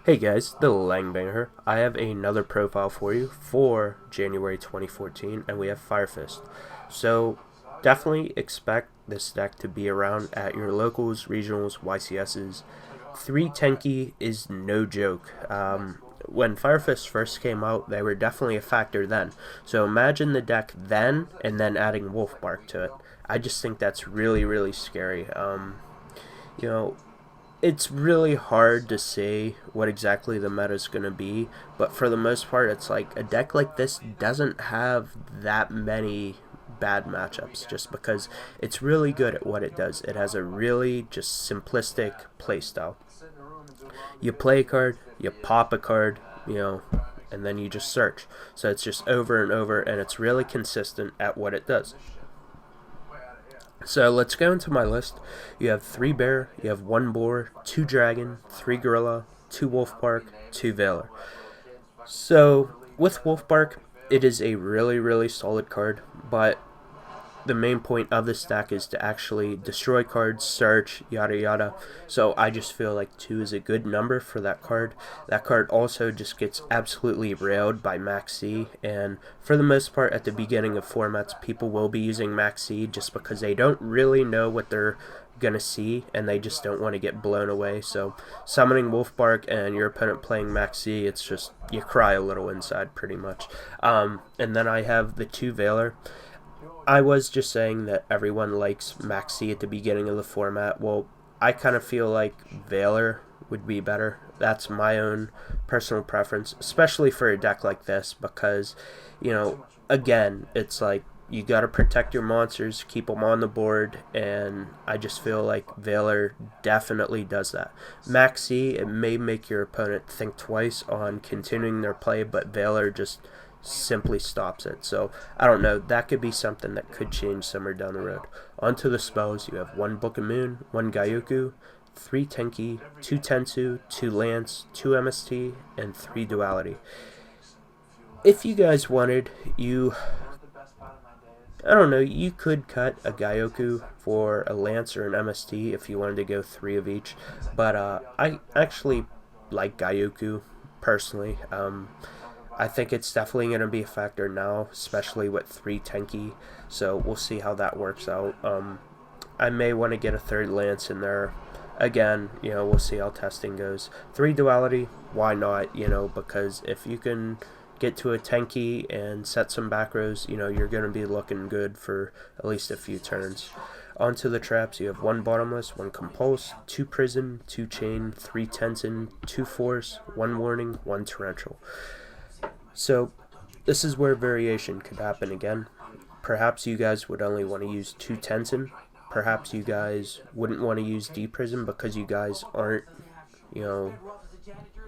Hey guys, the Langbanger. I have another profile for you for January 2014, and we have Firefist. So definitely expect this deck to be around at your locals, regionals, YCSs. 3 Tenki is no joke. When Firefist first came out, they were definitely a factor then. So imagine the deck then, and then adding Wolfbark to it. I just think that's really, really scary. You know, it's really hard to say what exactly the meta is going to be, but for the most part, it's like a deck like this doesn't have that many bad matchups just because it's really good at what it does. It has a really just simplistic playstyle. You play a card, you pop a card, and then you just search. So it's just over and over, and it's really consistent at what it does. So let's go into my list. You have 3 bear, you have 1 boar, 2 dragon, 3 gorilla, 2 wolfbark, 2 veiler. So with wolfbark, it is a really, really solid card, but the main point of this deck is to actually destroy cards, search, yada yada. So I just feel like 2 is a good number for that card. That card also just gets absolutely railed by Maxx C, and for the most part at the beginning of formats, people will be using Maxx C just because they don't really know what they're gonna see and they just don't want to get blown away. So summoning Wolfbark and your opponent playing Maxx C, it's just you cry a little inside pretty much. And then I have the 2 Veiler. I was just saying that everyone likes Maxx C at the beginning of the format. Well, I kind of feel like Veiler would be better. That's my own personal preference, especially for a deck like this because, again, it's like you got to protect your monsters, keep them on the board, and I just feel like Veiler definitely does that. Maxx C, it may make your opponent think twice on continuing their play, but Veiler just simply stops it. So I don't know, that could be something that could change somewhere down the road. Onto the spells, you have 1 Book of Moon, 1 Gyokkou, 3 Tenki, 2 Tensu, 2 Lance, 2 MST, and 3 Duality. If you guys wanted, I don't know, you could cut a Gyokkou for a Lance or an MST if you wanted to go 3 of each, but I actually like Gyokkou personally. I think it's definitely going to be a factor now, especially with 3 Tenki, so we'll see how that works out. I may want to get a 3rd Lance in there. Again, we'll see how testing goes. 3 Duality, why not, because if you can get to a Tenki and set some back rows, you're going to be looking good for at least a few turns. Onto the traps, you have 1 Bottomless, 1 Compulse, 2 Prison, 2 Chain, 3 Tension, 2 Force, 1 Warning, 1 Torrential. So this is where variation could happen again. Perhaps you guys would only want to use 2 Tension. Perhaps you guys wouldn't want to use Deep Prison because you guys aren't,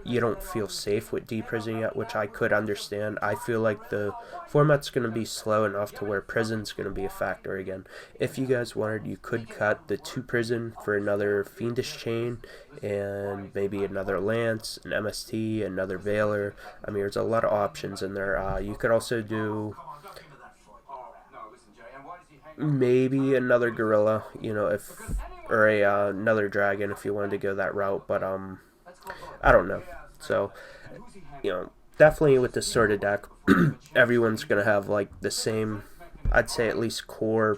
you don't feel safe with Deep Prison yet, which I could understand. I feel like the format's going to be slow enough to where Prison's going to be a factor again. If you guys wanted, you could cut the 2 Prison for another Fiendish Chain and maybe another Lance, an MST, another Veiler. I mean, there's a lot of options in there. You could also do maybe another Gorilla, if or another Dragon if you wanted to go that route, but I don't know. So, definitely with this sort of deck, everyone's going to have like the same, I'd say at least core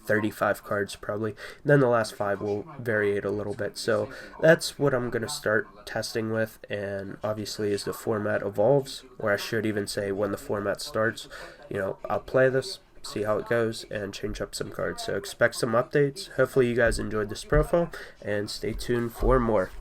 35 cards probably. Then the last 5 will variate a little bit. So that's what I'm going to start testing with, and obviously as the format evolves, or I should even say when the format starts, I'll play this, see how it goes, and change up some cards. So expect some updates. Hopefully you guys enjoyed this profile, and stay tuned for more.